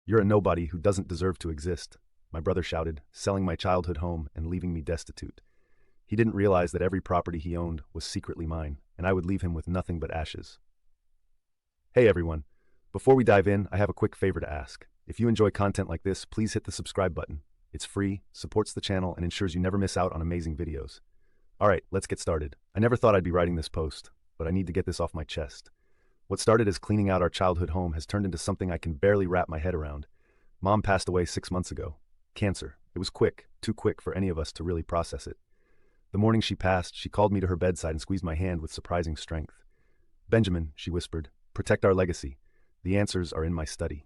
"You're a nobody who doesn't deserve to exist," my brother shouted, selling my childhood home and leaving me destitute. He didn't realize that every property he owned was secretly mine, and I would leave him with nothing but ashes. Hey everyone. Before we dive in, I have a quick favor to ask. If you enjoy content like this, please hit the subscribe button. It's free, supports the channel, and ensures you never miss out on amazing videos. Alright, let's get started. I never thought I'd be writing this post, but I need to get this off my chest. What started as cleaning out our childhood home has turned into something I can barely wrap my head around. Mom passed away 6 months ago. Cancer. It was quick, too quick for any of us to really process it. The morning she passed, she called me to her bedside and squeezed my hand with surprising strength. "Benjamin," she whispered, "protect our legacy. The answers are in my study."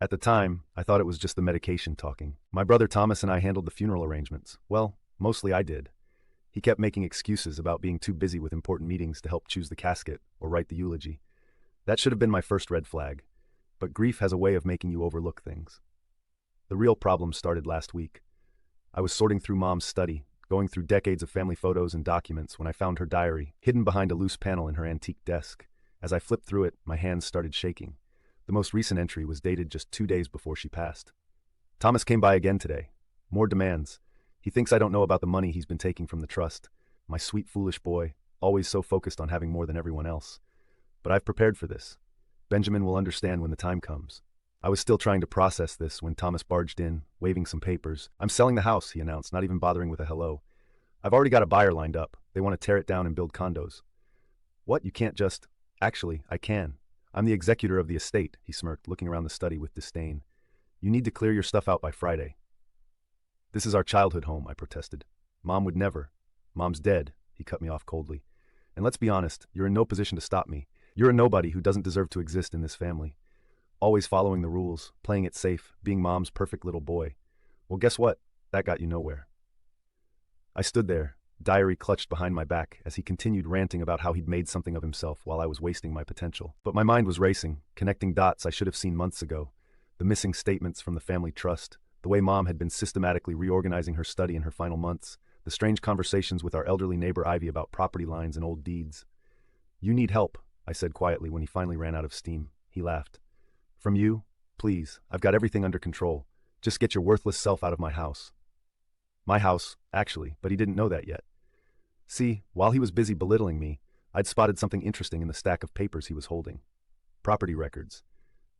At the time, I thought it was just the medication talking. My brother Thomas and I handled the funeral arrangements. Well, mostly I did. He kept making excuses about being too busy with important meetings to help choose the casket or write the eulogy. That should have been my first red flag. But grief has a way of making you overlook things. The real problem started last week. I was sorting through Mom's study, going through decades of family photos and documents when I found her diary, hidden behind a loose panel in her antique desk. As I flipped through it, my hands started shaking. The most recent entry was dated just 2 days before she passed. "Thomas came by again today. More demands. He thinks I don't know about the money he's been taking from the trust. My sweet, foolish boy, always so focused on having more than everyone else. But I've prepared for this. Benjamin will understand when the time comes." I was still trying to process this when Thomas barged in, waving some papers. "I'm selling the house," he announced, not even bothering with a hello. "I've already got a buyer lined up. They want to tear it down and build condos." "What? You can't just—" "Actually, I can. I'm the executor of the estate," he smirked, looking around the study with disdain. "You need to clear your stuff out by Friday." "This is our childhood home," I protested. "Mom would never." "Mom's dead," he cut me off coldly. "And let's be honest, you're in no position to stop me. You're a nobody who doesn't deserve to exist in this family. Always following the rules, playing it safe, being Mom's perfect little boy. Well, guess what? That got you nowhere." I stood there, diary clutched behind my back, as he continued ranting about how he'd made something of himself while I was wasting my potential. But my mind was racing, connecting dots I should have seen months ago. The missing statements from the family trust, the way Mom had been systematically reorganizing her study in her final months, the strange conversations with our elderly neighbor Ivy about property lines and old deeds. "You need help," I said quietly when he finally ran out of steam. He laughed. "From you? Please, I've got everything under control. Just get your worthless self out of my house." My house, actually, but he didn't know that yet. See, while he was busy belittling me, I'd spotted something interesting in the stack of papers he was holding. Property records.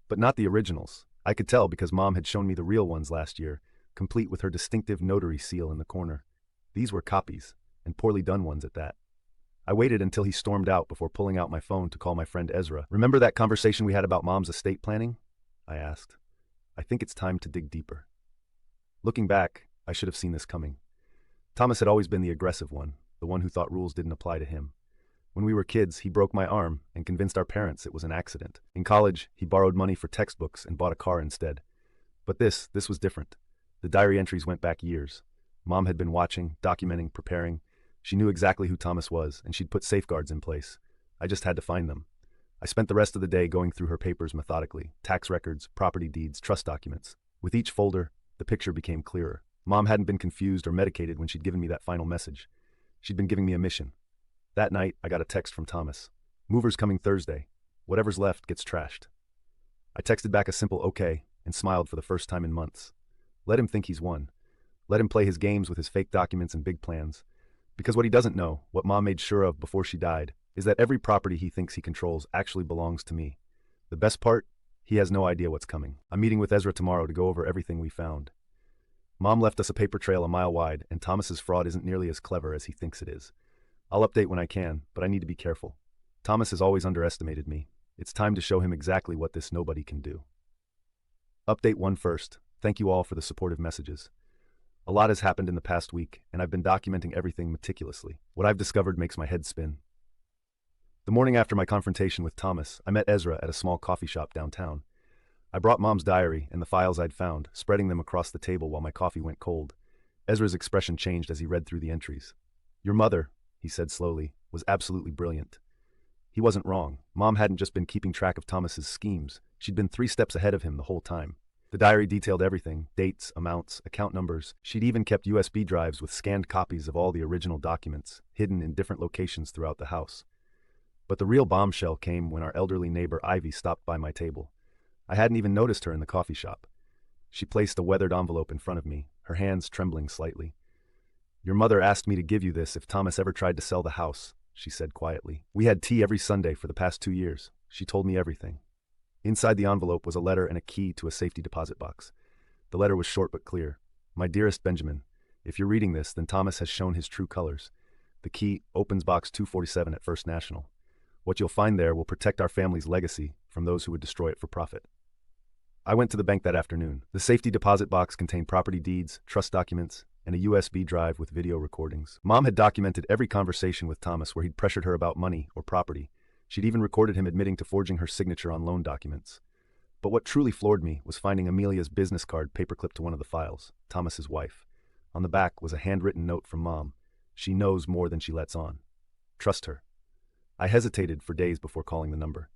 But not the originals. I could tell because Mom had shown me the real ones last year, complete with her distinctive notary seal in the corner. These were copies, and poorly done ones at that. I waited until he stormed out before pulling out my phone to call my friend Ezra. "Remember that conversation we had about Mom's estate planning?" I asked. "I think it's time to dig deeper." Looking back, I should have seen this coming. Thomas had always been the aggressive one, the one who thought rules didn't apply to him. When we were kids, he broke my arm and convinced our parents it was an accident. In college, he borrowed money for textbooks and bought a car instead. But this was different. The diary entries went back years. Mom had been watching, documenting, preparing. She knew exactly who Thomas was, and she'd put safeguards in place. I just had to find them. I spent the rest of the day going through her papers methodically, tax records, property deeds, trust documents. With each folder, the picture became clearer. Mom hadn't been confused or medicated when she'd given me that final message. She'd been giving me a mission. That night, I got a text from Thomas. "Movers coming Thursday. Whatever's left gets trashed." I texted back a simple okay and smiled for the first time in months. Let him think he's won. Let him play his games with his fake documents and big plans. Because what he doesn't know, what Mom made sure of before she died, is that every property he thinks he controls actually belongs to me. The best part? He has no idea what's coming. I'm meeting with Ezra tomorrow to go over everything we found. Mom left us a paper trail a mile wide, and Thomas's fraud isn't nearly as clever as he thinks it is. I'll update when I can, but I need to be careful. Thomas has always underestimated me. It's time to show him exactly what this nobody can do. Update 1 first. Thank you all for the supportive messages. A lot has happened in the past week, and I've been documenting everything meticulously. What I've discovered makes my head spin. The morning after my confrontation with Thomas, I met Ezra at a small coffee shop downtown. I brought Mom's diary and the files I'd found, spreading them across the table while my coffee went cold. Ezra's expression changed as he read through the entries. "Your mother," he said slowly, "was absolutely brilliant." He wasn't wrong. Mom hadn't just been keeping track of Thomas's schemes. She'd been 3 steps ahead of him the whole time. The diary detailed everything: dates, amounts, account numbers. She'd even kept USB drives with scanned copies of all the original documents, hidden in different locations throughout the house. But the real bombshell came when our elderly neighbor Ivy stopped by my table. I hadn't even noticed her in the coffee shop. She placed a weathered envelope in front of me, her hands trembling slightly. "Your mother asked me to give you this if Thomas ever tried to sell the house," she said quietly. "We had tea every Sunday for the past 2 years. She told me everything." Inside the envelope was a letter and a key to a safety deposit box. The letter was short but clear. "My dearest Benjamin, if you're reading this, then Thomas has shown his true colors. The key opens box 247 at First National. What you'll find there will protect our family's legacy from those who would destroy it for profit." I went to the bank that afternoon. The safety deposit box contained property deeds, trust documents, and a USB drive with video recordings. Mom had documented every conversation with Thomas where he'd pressured her about money or property. She'd even recorded him admitting to forging her signature on loan documents. But what truly floored me was finding Amelia's business card paperclipped to one of the files, Thomas's wife. On the back was a handwritten note from Mom. "She knows more than she lets on. Trust her." I hesitated for days before calling the number.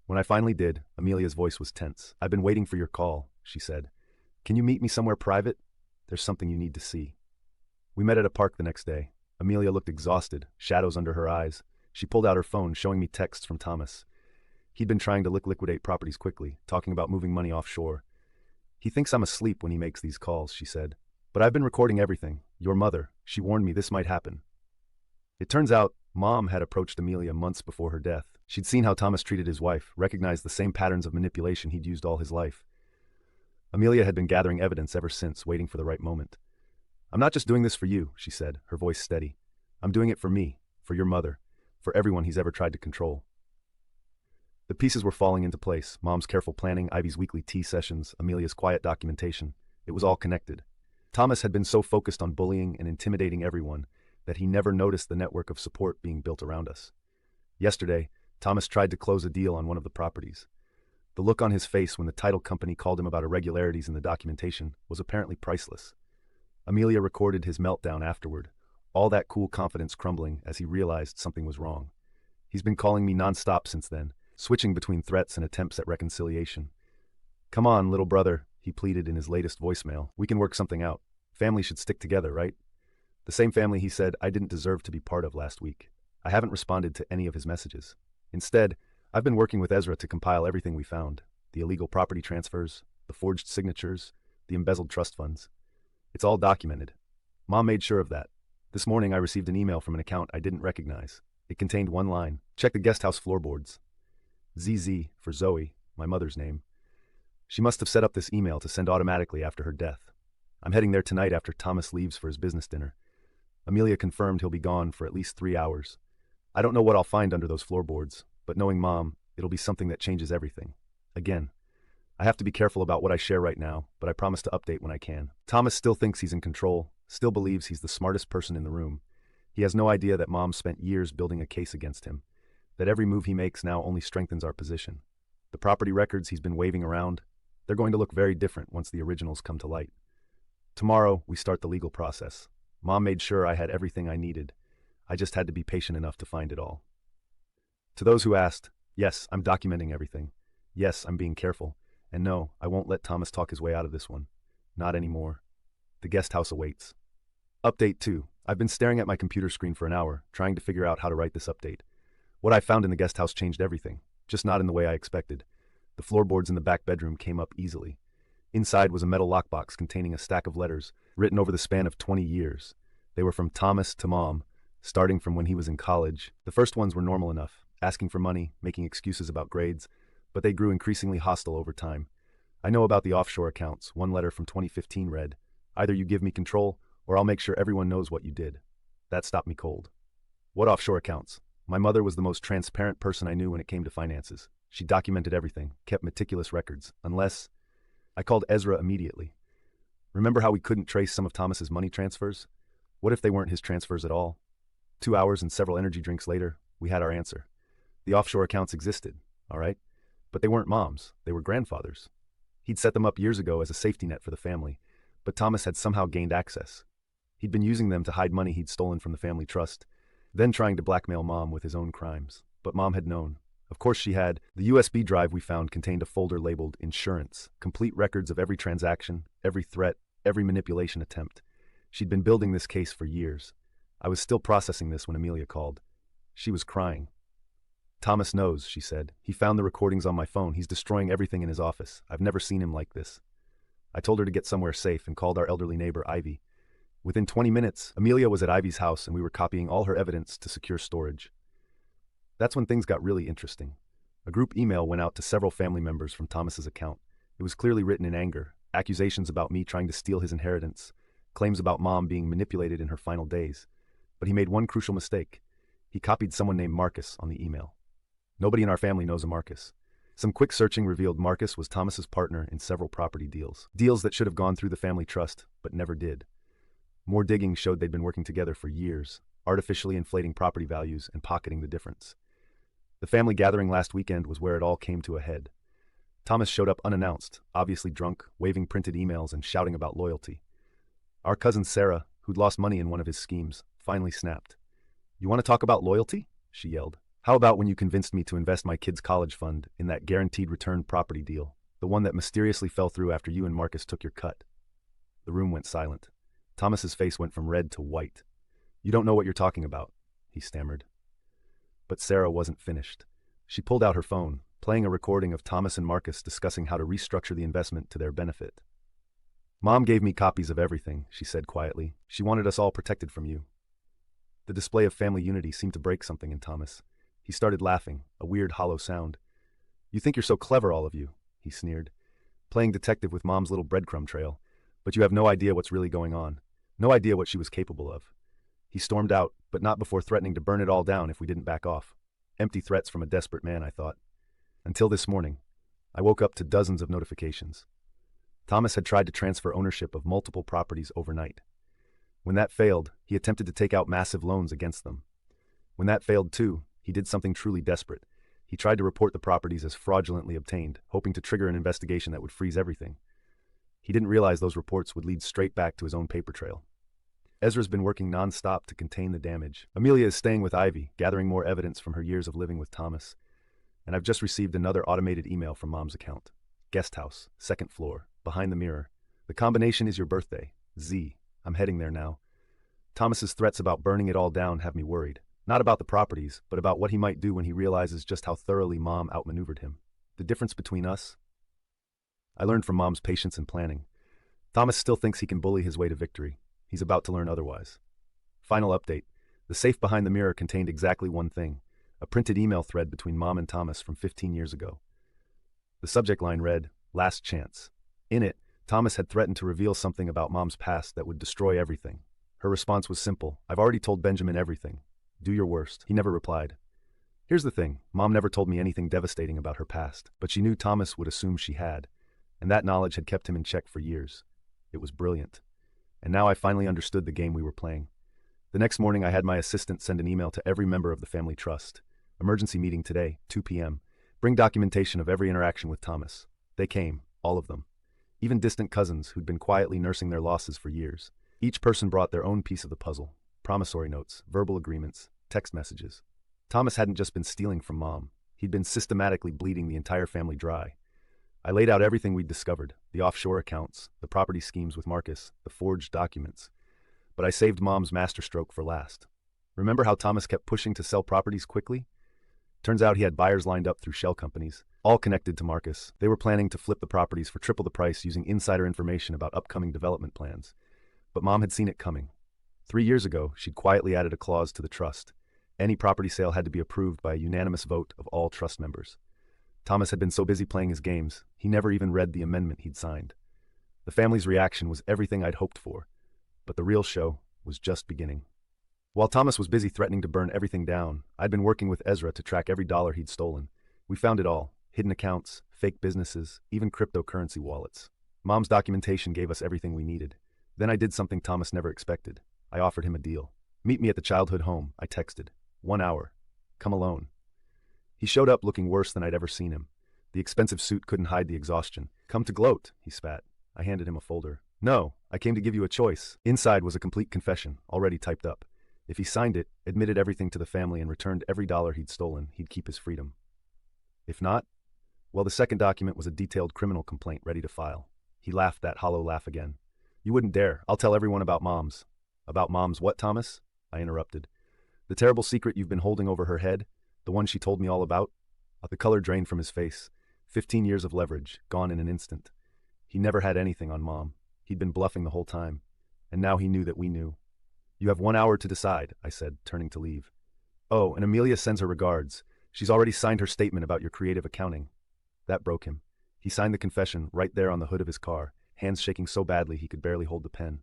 When I finally did, Amelia's voice was tense. "I've been waiting for your call," she said. "Can you meet me somewhere private? There's something you need to see." We met at a park the next day. Amelia looked exhausted, shadows under her eyes. She pulled out her phone, showing me texts from Thomas. He'd been trying to liquidate properties quickly, talking about moving money offshore. "He thinks I'm asleep when he makes these calls," she said. "But I've been recording everything. Your mother, she warned me this might happen." It turns out, Mom had approached Amelia months before her death. She'd seen how Thomas treated his wife, recognized the same patterns of manipulation he'd used all his life. Amelia had been gathering evidence ever since, waiting for the right moment. "I'm not just doing this for you," she said, her voice steady. "I'm doing it for me, for your mother, for everyone he's ever tried to control." The pieces were falling into place. Mom's careful planning, Ivy's weekly tea sessions, Amelia's quiet documentation. It was all connected. Thomas had been so focused on bullying and intimidating everyone that he never noticed the network of support being built around us. Yesterday, Thomas tried to close a deal on one of the properties. The look on his face when the title company called him about irregularities in the documentation was apparently priceless. Amelia recorded his meltdown afterward, all that cool confidence crumbling as he realized something was wrong. He's been calling me nonstop since then, switching between threats and attempts at reconciliation. "Come on, little brother," he pleaded in his latest voicemail. "We can work something out. Family should stick together, right?" The same family he said I didn't deserve to be part of last week. I haven't responded to any of his messages. Instead, I've been working with Ezra to compile everything we found. The illegal property transfers, the forged signatures, the embezzled trust funds. It's all documented. Mom made sure of that. This morning I received an email from an account I didn't recognize. It contained one line: "Check the guest house floorboards." ZZ for Zoe, my mother's name. She must have set up this email to send automatically after her death. I'm heading there tonight after Thomas leaves for his business dinner. Amelia confirmed he'll be gone for at least 3 hours. I don't know what I'll find under those floorboards, but knowing Mom, it'll be something that changes everything. Again, I have to be careful about what I share right now, but I promise to update when I can. Thomas still thinks he's in control, still believes he's the smartest person in the room. He has no idea that Mom spent years building a case against him, that every move he makes now only strengthens our position. The property records he's been waving around, they're going to look very different once the originals come to light. Tomorrow, we start the legal process. Mom made sure I had everything I needed. I just had to be patient enough to find it all. To those who asked, yes, I'm documenting everything. Yes, I'm being careful. And no, I won't let Thomas talk his way out of this one. Not anymore. The guest house awaits. Update 2. I've been staring at my computer screen for an hour, trying to figure out how to write this update. What I found in the guest house changed everything, just not in the way I expected. The floorboards in the back bedroom came up easily. Inside was a metal lockbox containing a stack of letters, written over the span of 20 years. They were from Thomas to Mom, starting from when he was in college. The first ones were normal enough, asking for money, making excuses about grades, but they grew increasingly hostile over time. I know about the offshore accounts. One letter from 2015 read, "Either you give me control, or I'll make sure everyone knows what you did." That stopped me cold. What offshore accounts? My mother was the most transparent person I knew when it came to finances. She documented everything, kept meticulous records, unless... I called Ezra immediately. Remember how we couldn't trace some of Thomas's money transfers? What if they weren't his transfers at all? 2 hours and several energy drinks later, we had our answer. The offshore accounts existed, all right? But they weren't Mom's, they were grandfather's. He'd set them up years ago as a safety net for the family, but Thomas had somehow gained access. He'd been using them to hide money he'd stolen from the family trust, then trying to blackmail Mom with his own crimes. But Mom had known. Of course she had. The USB drive we found contained a folder labeled Insurance, complete records of every transaction, every threat, every manipulation attempt. She'd been building this case for years. I was still processing this when Amelia called. She was crying. Thomas knows, she said. He found the recordings on my phone. He's destroying everything in his office. I've never seen him like this. I told her to get somewhere safe and called our elderly neighbor, Ivy. Within 20 minutes, Amelia was at Ivy's house and we were copying all her evidence to secure storage. That's when things got really interesting. A group email went out to several family members from Thomas's account. It was clearly written in anger, accusations about me trying to steal his inheritance, claims about Mom being manipulated in her final days. But he made one crucial mistake. He copied someone named Marcus on the email. Nobody in our family knows a Marcus. Some quick searching revealed Marcus was Thomas's partner in several property deals. Deals that should have gone through the family trust, but never did. More digging showed they'd been working together for years, artificially inflating property values and pocketing the difference. The family gathering last weekend was where it all came to a head. Thomas showed up unannounced, obviously drunk, waving printed emails and shouting about loyalty. Our cousin Sarah, who'd lost money in one of his schemes, finally snapped. "You want to talk about loyalty?" she yelled. "How about when you convinced me to invest my kid's college fund in that guaranteed return property deal, the one that mysteriously fell through after you and Marcus took your cut?" The room went silent. Thomas's face went from red to white. "You don't know what you're talking about," he stammered. But Sarah wasn't finished. She pulled out her phone, playing a recording of Thomas and Marcus discussing how to restructure the investment to their benefit. "Mom gave me copies of everything," she said quietly. "She wanted us all protected from you." The display of family unity seemed to break something in Thomas. He started laughing, a weird hollow sound. "You think you're so clever, all of you," he sneered. "Playing detective with Mom's little breadcrumb trail. But you have no idea what's really going on. No idea what she was capable of." He stormed out, but not before threatening to burn it all down if we didn't back off. Empty threats from a desperate man, I thought. Until this morning, I woke up to dozens of notifications. Thomas had tried to transfer ownership of multiple properties overnight. When that failed, he attempted to take out massive loans against them. When that failed too, he did something truly desperate. He tried to report the properties as fraudulently obtained, hoping to trigger an investigation that would freeze everything. He didn't realize those reports would lead straight back to his own paper trail. Ezra's been working non-stop to contain the damage. Amelia is staying with Ivy, gathering more evidence from her years of living with Thomas. And I've just received another automated email from Mom's account. "Guest house, second floor, behind the mirror. The combination is your birthday. Z. I'm heading there now." Thomas's threats about burning it all down have me worried. Not about the properties, but about what he might do when he realizes just how thoroughly Mom outmaneuvered him. The difference between us? I learned from Mom's patience and planning. Thomas still thinks he can bully his way to victory. He's about to learn otherwise. Final update. The safe behind the mirror contained exactly one thing, a printed email thread between Mom and Thomas from 15 years ago. The subject line read, "Last chance." In it, Thomas had threatened to reveal something about Mom's past that would destroy everything. Her response was simple. "I've already told Benjamin everything. Do your worst." He never replied. Here's the thing. Mom never told me anything devastating about her past, but she knew Thomas would assume she had, and that knowledge had kept him in check for years. It was brilliant. And now I finally understood the game we were playing. The next morning I had my assistant send an email to every member of the family trust. "Emergency meeting today, 2 p.m. Bring documentation of every interaction with Thomas." They came, all of them. Even distant cousins who'd been quietly nursing their losses for years. Each person brought their own piece of the puzzle. Promissory notes, verbal agreements, text messages. Thomas hadn't just been stealing from Mom. He'd been systematically bleeding the entire family dry. I laid out everything we'd discovered, the offshore accounts, the property schemes with Marcus, the forged documents. But I saved Mom's masterstroke for last. Remember how Thomas kept pushing to sell properties quickly? Turns out he had buyers lined up through shell companies, all connected to Marcus. They were planning to flip the properties for triple the price using insider information about upcoming development plans. But Mom had seen it coming. 3 years ago, she'd quietly added a clause to the trust. Any property sale had to be approved by a unanimous vote of all trust members. Thomas had been so busy playing his games, he never even read the amendment he'd signed. The family's reaction was everything I'd hoped for, but the real show was just beginning. While Thomas was busy threatening to burn everything down, I'd been working with Ezra to track every dollar he'd stolen. We found it all: hidden accounts, fake businesses, even cryptocurrency wallets. Mom's documentation gave us everything we needed. Then I did something Thomas never expected. I offered him a deal. "Meet me at the childhood home," I texted. 1 hour. Come alone. He showed up looking worse than I'd ever seen him. The expensive suit couldn't hide the exhaustion. "Come to gloat," he spat. I handed him a folder. "No, I came to give you a choice." Inside was a complete confession, already typed up. If he signed it, admitted everything to the family, and returned every dollar he'd stolen, he'd keep his freedom. If not, well, the second document was a detailed criminal complaint ready to file. He laughed that hollow laugh again. "You wouldn't dare. I'll tell everyone about Mom's." "About Mom's what, Thomas?" I interrupted. "The terrible secret you've been holding over her head? The one she told me all about? The color drained from his face. 15 years of leverage, gone in an instant. He never had anything on Mom. He'd been bluffing the whole time. And now he knew that we knew. You have 1 hour to decide, I said, turning to leave. Oh, and Amelia sends her regards. She's already signed her statement about your creative accounting. That broke him. He signed the confession right there on the hood of his car, hands shaking so badly he could barely hold the pen.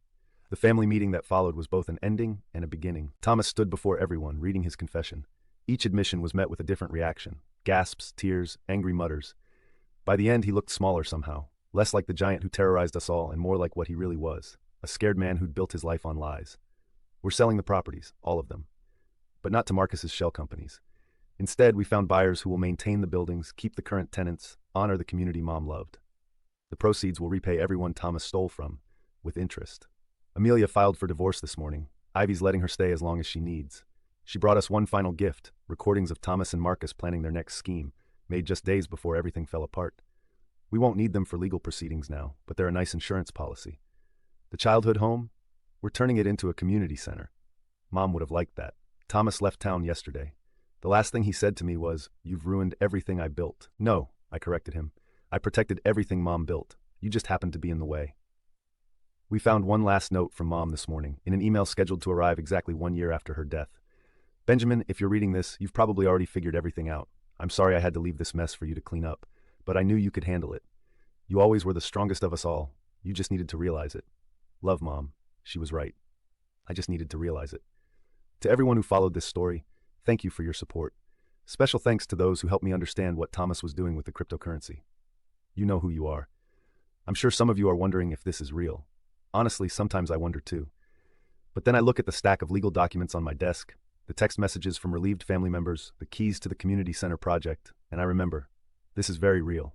The family meeting that followed was both an ending and a beginning. Thomas stood before everyone, reading his confession. Each admission was met with a different reaction. Gasps, tears, angry mutters. By the end, he looked smaller somehow, less like the giant who terrorized us all and more like what he really was, a scared man who'd built his life on lies. We're selling the properties, all of them. But not to Marcus's shell companies. Instead, we found buyers who will maintain the buildings, keep the current tenants, honor the community Mom loved. The proceeds will repay everyone Thomas stole from, with interest. Amelia filed for divorce this morning. Ivy's letting her stay as long as she needs. She brought us one final gift, recordings of Thomas and Marcus planning their next scheme, made just days before everything fell apart. We won't need them for legal proceedings now, but they're a nice insurance policy. The childhood home? We're turning it into a community center. Mom would have liked that. Thomas left town yesterday. The last thing he said to me was, "You've ruined everything I built." No, I corrected him. I protected everything Mom built. You just happened to be in the way. We found one last note from Mom this morning, in an email scheduled to arrive exactly 1 year after her death. Benjamin, if you're reading this, you've probably already figured everything out. I'm sorry I had to leave this mess for you to clean up, but I knew you could handle it. You always were the strongest of us all. You just needed to realize it. Love, Mom. She was right. I just needed to realize it. To everyone who followed this story, thank you for your support. Special thanks to those who helped me understand what Thomas was doing with the cryptocurrency. You know who you are. I'm sure some of you are wondering if this is real. Honestly, sometimes I wonder too. But then I look at the stack of legal documents on my desk, the text messages from relieved family members, the keys to the community center project, and I remember, this is very real.